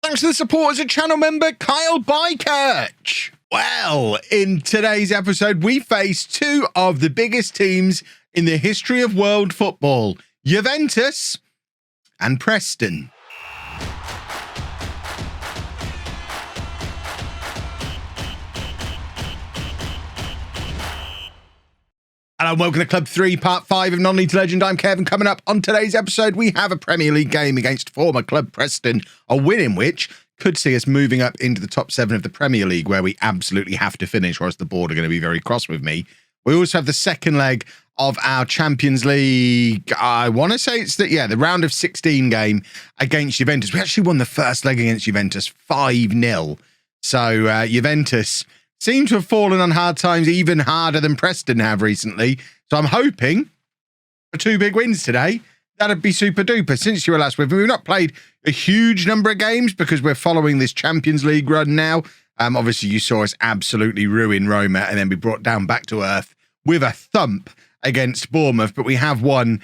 thanks to the support as a channel member, Kyle Bykirch. Well, in today's episode, we face two of the biggest teams in the history of world football, Juventus and Preston. Hello and welcome to Club 3, Part 5 of Non-League to Legend. I'm Kevin. Coming up on today's episode, we have a Premier League game against former club Preston, a win in which could see us moving up into the top 7 of the Premier League, where we absolutely have to finish, or else the board are going to be very cross with me. We also have the second leg of our Champions League. I want to say it's the round of 16 game against Juventus. We actually won the first leg against Juventus 5-0. So Juventus seem to have fallen on hard times, even harder than Preston have recently. So I'm hoping for 2 big wins today. That'd be super duper. Since you were last with me, we've not played a huge number of games because we're following this Champions League run now. Obviously, you saw us absolutely ruin Roma and then be brought down back to earth with a thump against Bournemouth. But we have won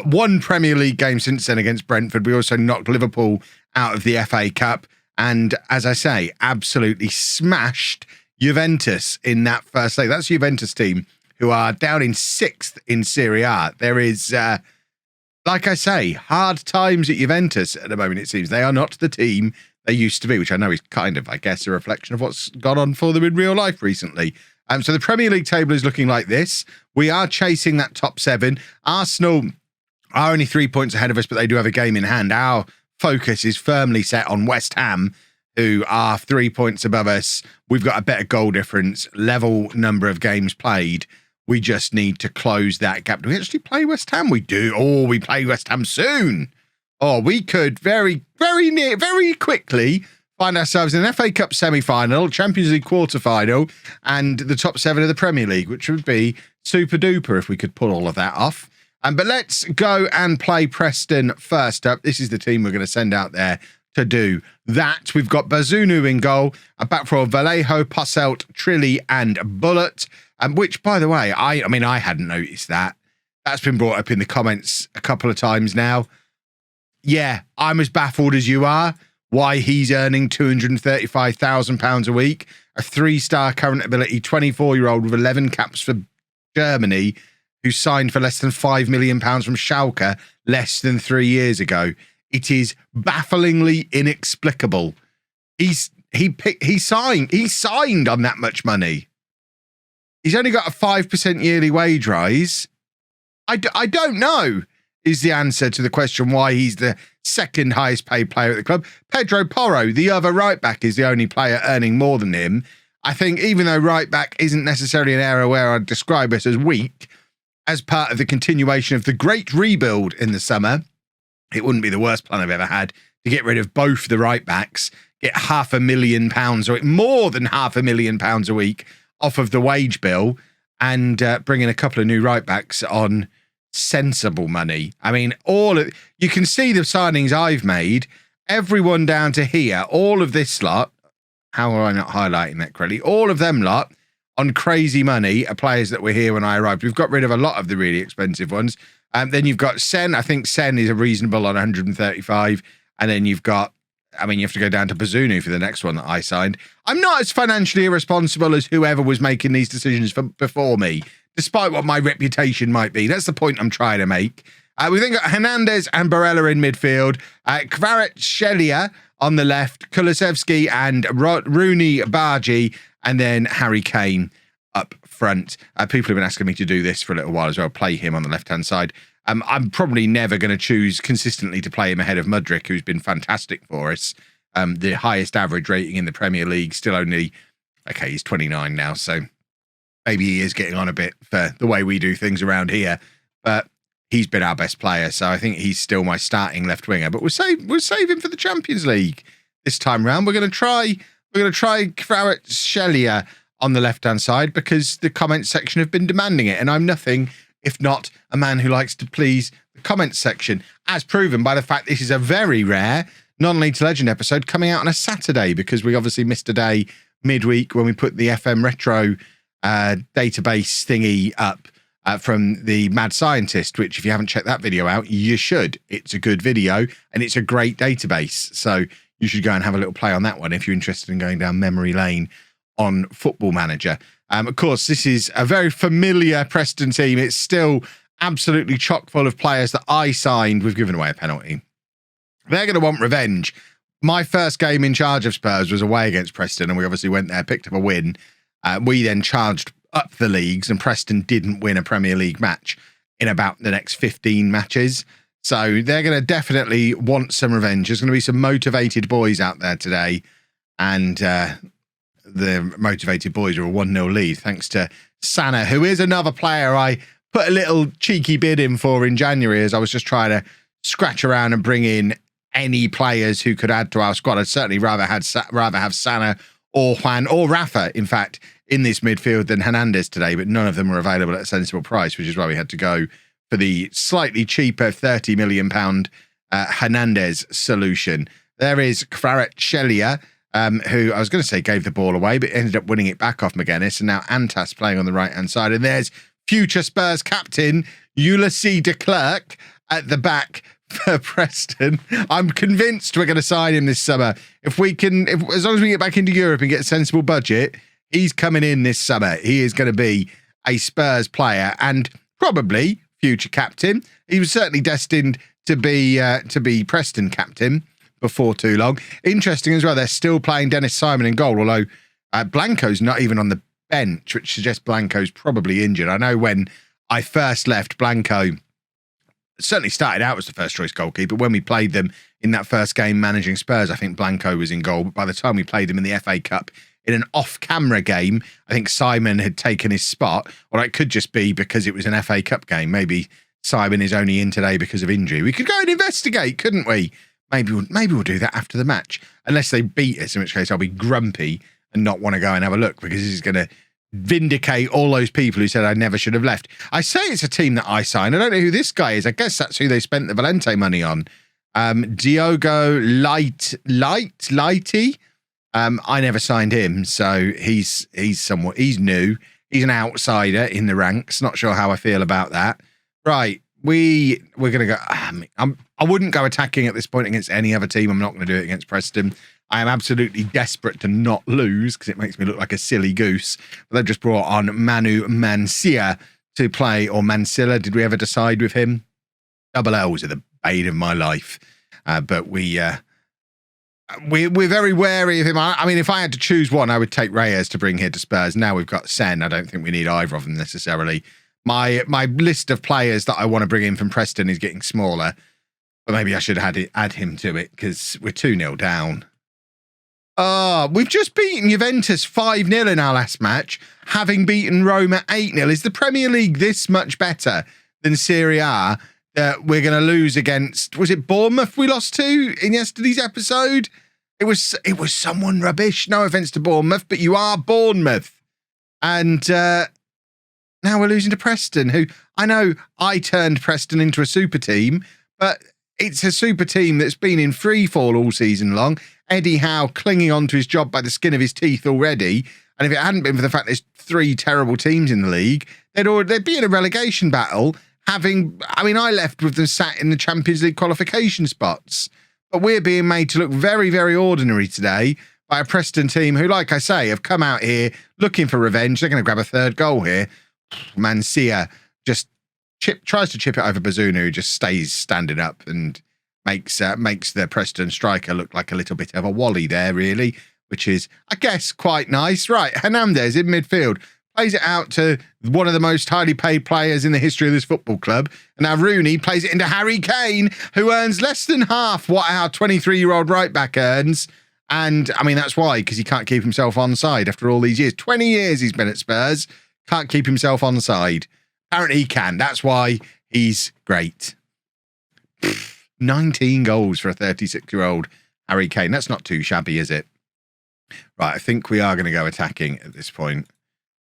one Premier League game since then against Brentford. We also knocked Liverpool out of the FA Cup. And as I say, absolutely smashed Juventus in that first leg. That's Juventus team who are down in 6th in Serie A. There is, like I say, hard times at Juventus at the moment, it seems. They are not the team they used to be, which I know is kind of, I guess, a reflection of what's gone on for them in real life recently. So the Premier League table is looking like this. We are chasing that top 7. Arsenal are only 3 points ahead of us, but they do have a game in hand. Our focus is firmly set on West Ham, who are 3 points above us. We've got a better goal difference, level number of games played. We just need to close that gap. Do we actually play West Ham? We do. Oh, we play West Ham soon. Oh, we could very quickly find ourselves in an FA Cup semi-final, Champions League quarter-final, and the top 7 of the Premier League, which would be super duper if we could pull all of that off. But let's go and play Preston first up. This is the team we're going to send out there to do that. We've got Bazunu in goal, a back four of Vallejo, Posselt, Trilly and Bullet, which, by the way, I mean, I hadn't noticed that. That's been brought up in the comments a couple of times now. Yeah, I'm as baffled as you are why he's earning £235,000 a week, a 3-star current ability 24-year-old with 11 caps for Germany who signed for less than £5 million from Schalke less than 3 years ago. It is bafflingly inexplicable. He signed on that much money. He's only got a 5% yearly wage rise. I don't know is the answer to the question why he's the second highest paid player at the club. Pedro Porro, the other right back, is the only player earning more than him. I think even though right back isn't necessarily an area where I'd describe us as weak, as part of the continuation of the great rebuild in the summer, it wouldn't be the worst plan I've ever had to get rid of both the right backs, get £500,000 or more than £500,000 a week off of the wage bill, and bring in a couple of new right backs on sensible money. I mean, you can see the signings I've made, everyone down to here, all of this lot. How are I not highlighting that correctly? All of them lot on crazy money are players that were here when I arrived. We've got rid of a lot of the really expensive ones. Then you've got Sen. I think Sen is a reasonable on 135. And then you've got, I mean, you have to go down to Bazunu for the next one that I signed. I'm not as financially irresponsible as whoever was making these decisions before me, despite what my reputation might be. That's the point I'm trying to make. We've then got Hernandez and Barella in midfield, Kvaratskhelia on the left, Kulusevski and Rooney Bargi, and then Harry Kane up front. People have been asking me to do this for a little while as well, play him on the left-hand side. I'm probably never going to choose consistently to play him ahead of Mudryk, who's been fantastic for us. The highest average rating in the Premier League, still only, okay, he's 29 now, so maybe he is getting on a bit for the way we do things around here, but he's been our best player, so I think he's still my starting left winger. But we'll save him for the Champions League this time round. We're going to try Kvaratskhelia on the left-hand side because the comment section have been demanding it, and I'm nothing if not a man who likes to please the comments section, as proven by the fact this is a very rare Non-League to Legend episode coming out on a Saturday, because we obviously missed a day midweek when we put the FM Retro database thingy up from the Mad Scientist, which if you haven't checked that video out, you should. It's a good video and it's a great database. So you should go and have a little play on that one if you're interested in going down memory lane on Football Manager. Of course, this is a very familiar Preston team. It's still absolutely chock full of players that I signed. We've given away a penalty. They're going to want revenge. My first game in charge of Spurs was away against Preston, and we obviously went there, picked up a win. We then charged up the leagues, and Preston didn't win a Premier League match in about the next 15 matches. So they're going to definitely want some revenge. There's going to be some motivated boys out there today, and the motivated boys are a 1-0 lead thanks to Sana, who is another player I put a little cheeky bid in for in January as I was just trying to scratch around and bring in any players who could add to our squad. I'd certainly rather have Sana or Juan or Rafa, in fact, in this midfield than Hernandez today, but none of them were available at a sensible price, which is why we had to go for the slightly cheaper £30 million Hernandez solution. There is Kvaratskhelia, who I was going to say gave the ball away, but ended up winning it back off McGuinness, and now Antas playing on the right-hand side. And there's future Spurs captain Ulysses de Klerk at the back for Preston. I'm convinced we're going to sign him this summer. As long as we get back into Europe and get a sensible budget, he's coming in this summer. He is going to be a Spurs player and probably future captain. He was certainly destined to be Preston captain before too long. Interesting as well, they're still playing Dennis Simon in goal, although Blanco's not even on the bench, which suggests Blanco's probably injured. I know when I first left, Blanco certainly started out as the first choice goalkeeper. When we played them in that first game managing Spurs, I think Blanco was in goal. But by the time we played them in the FA Cup in an off-camera game, I think Simon had taken his spot. Or it could just be because it was an FA Cup game. Maybe Simon is only in today because of injury. We could go and investigate, couldn't we? Maybe we'll do that after the match. Unless they beat us, in which case I'll be grumpy and not want to go and have a look, because this is going to vindicate all those people who said I never should have left. I say it's a team that I signed. I don't know who this guy is. I guess that's who they spent the Valente money on. Diogo Lighty. I never signed him, so he's new. He's an outsider in the ranks. Not sure how I feel about that. Right, we're gonna go. I wouldn't go attacking at this point against any other team. I'm not going to do it against Preston. I am absolutely desperate to not lose because it makes me look like a silly goose. But they've just brought on Manu Mancia to play, or Mansilla. Did we ever decide with him? Double L's are the bane of my life. But we're very wary of him. I mean, if I had to choose one, I would take Reyes to bring here to Spurs. Now we've got Sen. I don't think we need either of them necessarily. My list of players that I want to bring in from Preston is getting smaller. But maybe I should add him to it because we're 2-0 down. We've just beaten Juventus 5-0 in our last match, having beaten Roma 8-0. Is the Premier League this much better than Serie A that we're going to lose against? Was it Bournemouth we lost to in yesterday's episode? It was someone rubbish. No offence to Bournemouth, but you are Bournemouth. And now we're losing to Preston, who I know I turned Preston into a super team, but it's a super team that's been in free fall all season long. Eddie Howe clinging on to his job by the skin of his teeth already. And if it hadn't been for the fact there's 3 terrible teams in the league, they'd be in a relegation battle. I left with them sat in the Champions League qualification spots. But we're being made to look very, very ordinary today by a Preston team who, like I say, have come out here looking for revenge. They're going to grab a third goal here. Mancia just tries to chip it over Bazunu, who just stays standing up and makes the Preston striker look like a little bit of a wally there, really, which is, I guess, quite nice. Right, Hernandez in midfield plays it out to one of the most highly paid players in the history of this football club. And now Rooney plays it into Harry Kane, who earns less than half what our 23-year-old right-back earns. And, I mean, that's why, because he can't keep himself onside after all these years. 20 years he's been at Spurs, can't keep himself onside. Apparently he can. That's why he's great. 19 goals for a 36-year-old Harry Kane. That's not too shabby, is it? Right, I think we are going to go attacking at this point.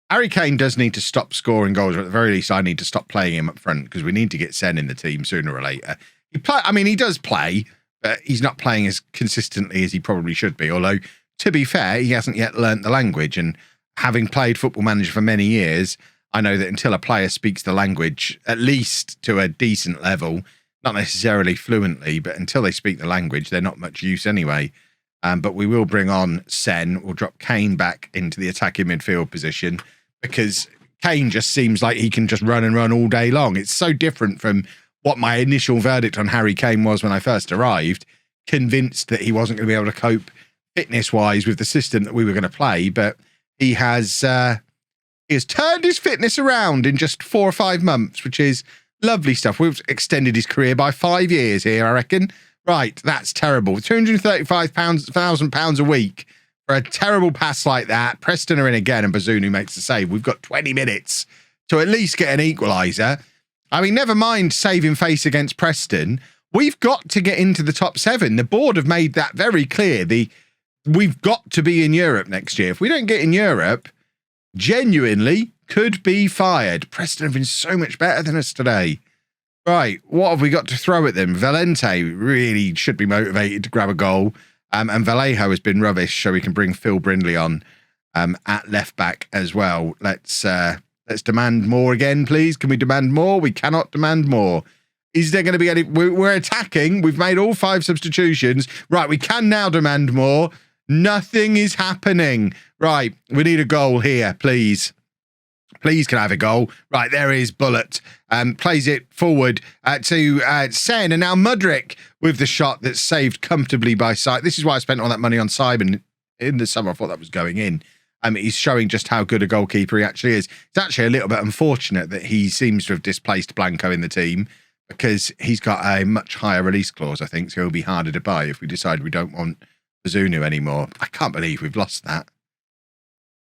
Harry Kane does need to stop scoring goals, or at the very least I need to stop playing him up front because we need to get Sen in the team sooner or later. He does play, but he's not playing as consistently as he probably should be. Although, to be fair, he hasn't yet learnt the language. And having played Football Manager for many years, I know that until a player speaks the language, at least to a decent level, not necessarily fluently, but until they speak the language, they're not much use anyway. But we will bring on Sen. We'll drop Kane back into the attacking midfield position because Kane just seems like he can just run and run all day long. It's so different from what my initial verdict on Harry Kane was when I first arrived, convinced that he wasn't going to be able to cope fitness-wise with the system that we were going to play. But he has turned his fitness around in just 4 or 5 months, which is lovely stuff. We've extended his career by 5 years here, I reckon. Right, that's terrible. £235,000 a week for a terrible pass like that. Preston are in again and Bazunu makes the save. We've got 20 minutes to at least get an equaliser. I mean, never mind saving face against Preston. We've got to get into the top 7. The board have made that very clear. We've got to be in Europe next year. If we don't get in Europe, genuinely could be fired. Preston have been so much better than us today. Right, what have we got to throw at them? Valente really should be motivated to grab a goal. And Vallejo has been rubbish, so we can bring Phil Brindley on at left back as well. Let's demand more again, please. Can we demand more? We cannot demand more. Is there going to be any... We're attacking. We've made all 5 substitutions. Right, we can now demand more. Nothing is happening. Right, we need a goal here, please. Please can I have a goal? Right, there is Bullet. Plays it forward to Sen. And now Mudryk with the shot that's saved comfortably by sight. This is why I spent all that money on Simon in the summer. I thought that was going in. He's showing just how good a goalkeeper he actually is. It's actually a little bit unfortunate that he seems to have displaced Blanco in the team because he's got a much higher release clause, I think, so he'll be harder to buy if we decide we don't want Bazunu anymore. I can't believe we've lost that.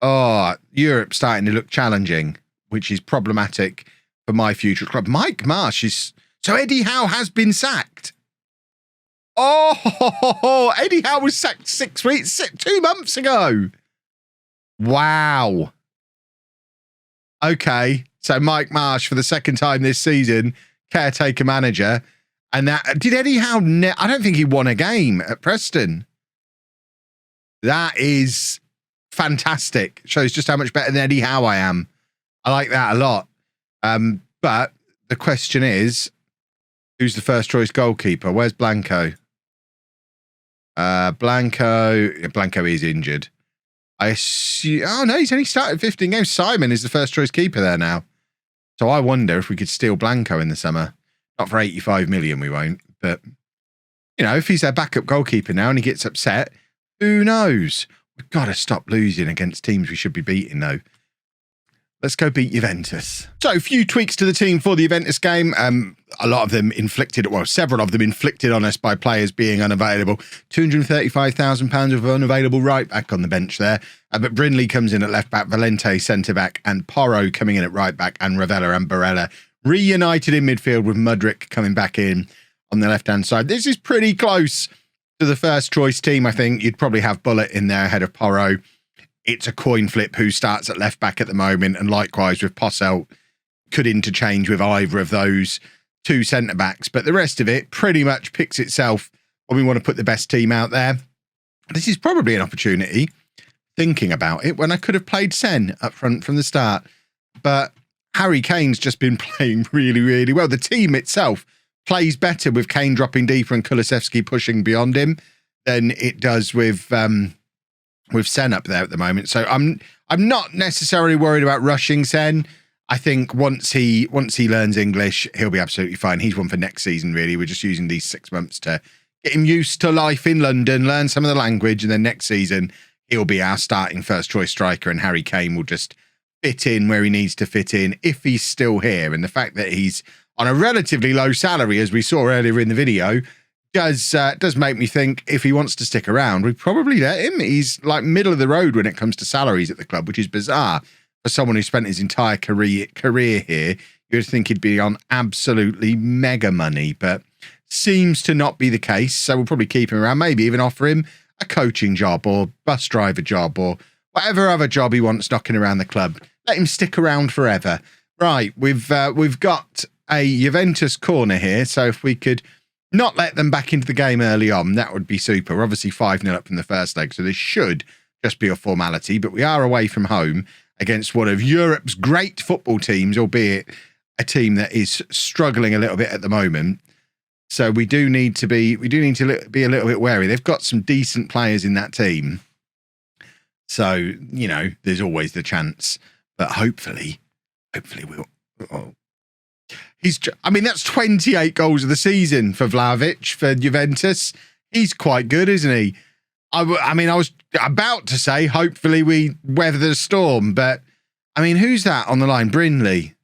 Oh, Europe's starting to look challenging, which is problematic for my future club. Mike Marsh is... So Eddie Howe has been sacked. Oh, Eddie Howe was sacked 2 months ago. Wow. Okay, so Mike Marsh for the second time this season, caretaker manager. And that... Did Eddie Howe... I don't think he won a game at Preston. That is... fantastic. Shows just how much better than Eddie Howe I am. I like that a lot. But the question is, who's the first choice goalkeeper? Where's Blanco? Blanco is injured. I assume... Oh, no, he's only started 15 games. Simon is the first choice keeper there now. So I wonder if we could steal Blanco in the summer. Not for 85 million, we won't. But, you know, if he's their backup goalkeeper now and he gets upset, who knows? We've got to stop losing against teams we should be beating, though. Let's go beat Juventus. So, a few tweaks to the team for the Juventus game. A lot of them inflicted, well, several of them inflicted on us by players being unavailable. £235,000 of unavailable right back on the bench there. But Brindley comes in at left back, Valente centre back, and Porro coming in at right back, and Ravella and Barella reunited in midfield with Mudryk coming back in on the left-hand side. This is pretty close to the first choice team. I think you'd probably have Bullet in there ahead of Porro. It's a coin flip who starts at left back at the moment, and likewise with Posselt, could interchange with either of those 2 centre backs, but the rest of it pretty much picks itself when we want to put the best team out there. This is probably an opportunity, thinking about it, when I could have played Sen up front from the start, but Harry Kane's just been playing really, really well. The team itself plays better with Kane dropping deeper and Kulusevski pushing beyond him than it does with Sen up there at the moment. So I'm not necessarily worried about rushing Sen. I think once he learns English, he'll be absolutely fine. He's one for next season, really. We're just using these 6 months to get him used to life in London, learn some of the language, and then next season he'll be our starting first choice striker, and Harry Kane will just fit in where he needs to fit in if he's still here. And the fact that he's on a relatively low salary, as we saw earlier in the video, does make me think if he wants to stick around, we probably let him. He's like middle of the road when it comes to salaries at the club, which is bizarre for someone who spent his entire career here. You'd think he'd be on absolutely mega money, but seems to not be the case. So we'll probably keep him around, maybe even offer him a coaching job or bus driver job or whatever other job he wants knocking around the club. Let him stick around forever. Right, we've got a Juventus corner here, so if we could not let them back into the game early on, that would be super. We're obviously 5-0 up from the first leg, so this should just be a formality, but we are away from home against one of Europe's great football teams, albeit a team that is struggling a little bit at the moment. So we do need to be a little bit wary. They've got some decent players in that team. So, you know, there's always the chance, but hopefully we'll. Oh. That's 28 goals of the season for Vlahovic for Juventus. He's quite good, isn't he? I was about to say, hopefully we weather the storm, but I mean, who's that on the line? Brindley.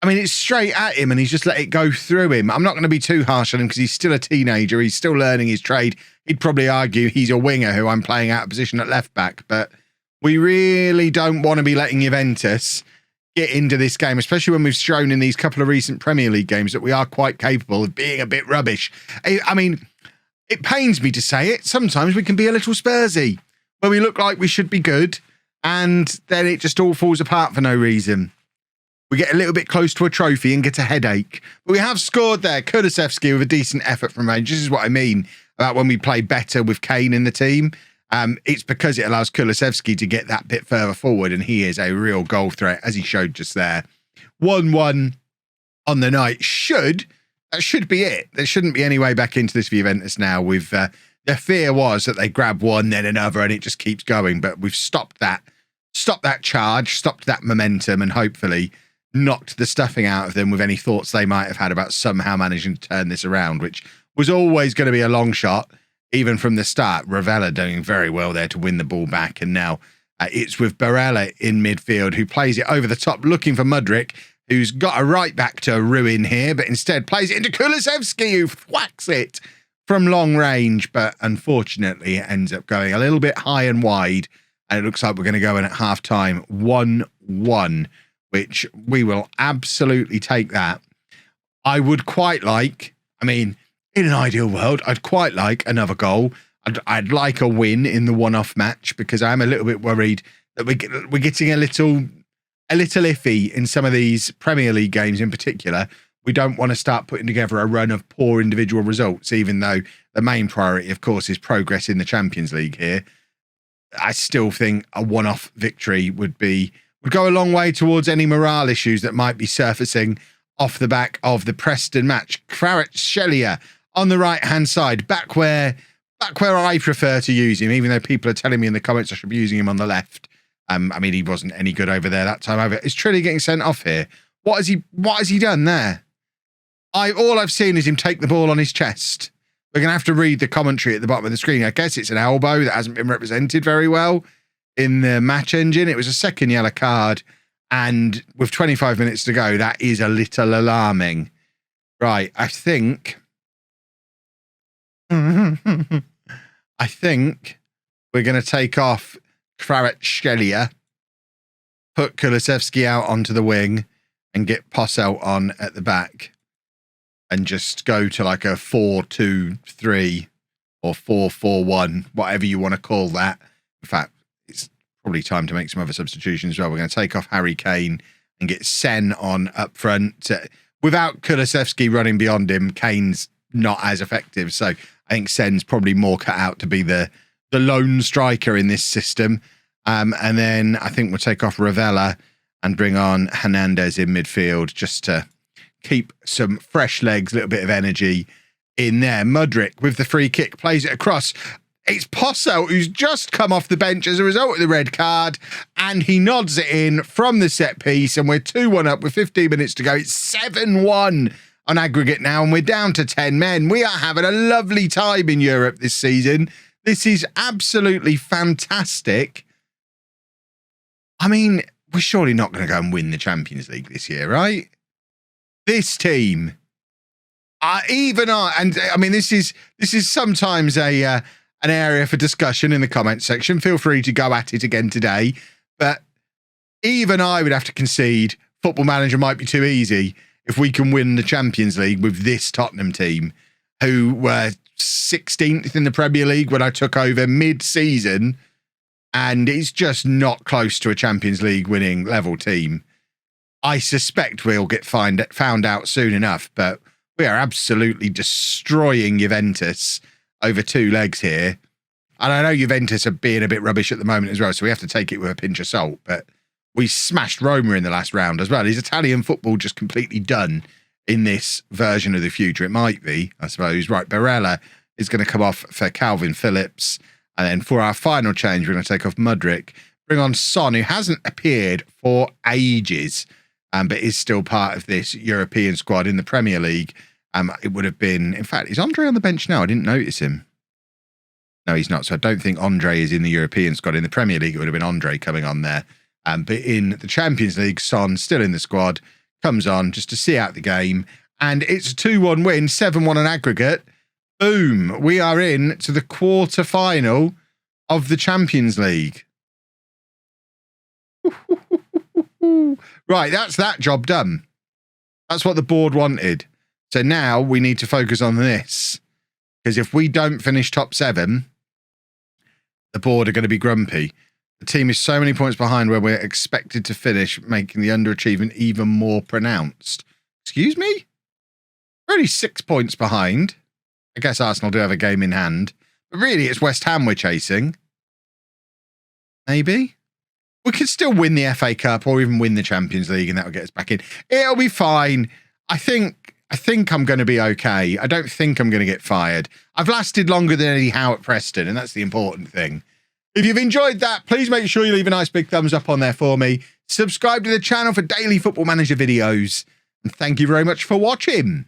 I mean, it's straight at him and he's just let it go through him. I'm not going to be too harsh on him because he's still a teenager. He's still learning his trade. He'd probably argue he's a winger who I'm playing out of position at left back, but we really don't want to be letting Juventus get into this game, especially when we've shown in these couple of recent Premier League games that we are quite capable of being a bit rubbish. I mean, it pains me to say it. Sometimes we can be a little Spursy, where we look like we should be good, and then it just all falls apart for no reason. We get a little bit close to a trophy and get a headache. But we have scored there. Kulusevski with a decent effort from range. This is what I mean about when we play better with Kane in the team. It's because it allows Kulusevski to get that bit further forward, and he is a real goal threat, as he showed just there. 1-1 on the night. That should be it. There shouldn't be any way back into this for Juventus now. The fear was that they grab one, then another, and it just keeps going. But we've stopped that charge, stopped that momentum, and hopefully knocked the stuffing out of them with any thoughts they might have had about somehow managing to turn this around, which was always going to be a long shot. Even from the start, Ravella doing very well there to win the ball back. And now it's with Barella in midfield, who plays it over the top, looking for Mudryk, who's got a right back to ruin here, but instead plays it into Kulusevski, who whacks it from long range. But unfortunately, it ends up going a little bit high and wide. And it looks like we're going to go in at half time 1-1, which we will absolutely take that. I would quite like, in an ideal world, I'd quite like another goal. I'd like a win in the one-off match because I'm a little bit worried that we're getting a little iffy in some of these Premier League games in particular. We don't want to start putting together a run of poor individual results, even though the main priority, of course, is progress in the Champions League here. I still think a one-off victory would go a long way towards any morale issues that might be surfacing off the back of the Preston match. Kvaratskhelia on the right-hand side, back where I prefer to use him, even though people are telling me in the comments I should be using him on the left. He wasn't any good over there that time either. Is Trilly getting sent off here? What has he done there? All I've seen is him take the ball on his chest. We're going to have to read the commentary at the bottom of the screen. I guess it's an elbow that hasn't been represented very well in the match engine. It was a second yellow card, and with 25 minutes to go, that is a little alarming. Right, I think we're going to take off Kvaratskhelia, put Kulusevski out onto the wing, and get Posselt on at the back, and just go to like a 4-2-3 or 4-4-1, whatever you want to call that. In fact, it's probably time to make some other substitutions as well. We're going to take off Harry Kane and get Sen on up front. Without Kulusevski running beyond him, Kane's not as effective. So I think Sen's probably more cut out to be the lone striker in this system. And then I think we'll take off Ravella and bring on Hernandez in midfield just to keep some fresh legs, a little bit of energy in there. Mudryk with the free kick plays it across. It's Posselt who's just come off the bench as a result of the red card, and he nods it in from the set piece, and we're 2-1 up with 15 minutes to go. It's 7-1 on aggregate now, and we're down to 10 men. We are having a lovely time in Europe this season. This is absolutely fantastic. We're surely not going to go and win the Champions League this year, right? This team, this is sometimes an area for discussion in the comment section. Feel free to go at it again today, but even I would have to concede Football Manager might be too easy if we can win the Champions League with this Tottenham team, who were 16th in the Premier League when I took over mid-season, and it's just not close to a Champions League winning level team. I suspect we'll get found out soon enough, but we are absolutely destroying Juventus over two legs here. And I know Juventus are being a bit rubbish at the moment as well, so we have to take it with a pinch of salt, but we smashed Roma in the last round as well. Is Italian football just completely done in this version of the future. It might be, I suppose. Right, Barella is going to come off for Calvin Phillips. And then for our final change, we're going to take off Mudryk, bring on Son, who hasn't appeared for ages, but is still part of this European squad in the Premier League. It would have been, in fact, is Andre on the bench now? I didn't notice him. No, he's not. So I don't think Andre is in the European squad. In the Premier League, it would have been Andre coming on there. But in the Champions League, Son still in the squad, comes on just to see out the game. And it's a 2-1 win, 7-1 on aggregate. Boom. We are in to the quarter-final of the Champions League. Right, that's that job done. That's what the board wanted. So now we need to focus on this. Because if we don't finish top 7, the board are going to be grumpy. The team is so many points behind where we're expected to finish, making the underachievement even more pronounced. Excuse me? We're only 6 points behind. I guess Arsenal do have a game in hand. But really, it's West Ham we're chasing. Maybe? We could still win the FA Cup or even win the Champions League, and that will get us back in. It'll be fine. I think I'm going to be okay. I don't think I'm going to get fired. I've lasted longer than Eddie Howe at Preston, and that's the important thing. If you've enjoyed that, please make sure you leave a nice big thumbs up on there for me. Subscribe to the channel for daily Football Manager videos. And thank you very much for watching.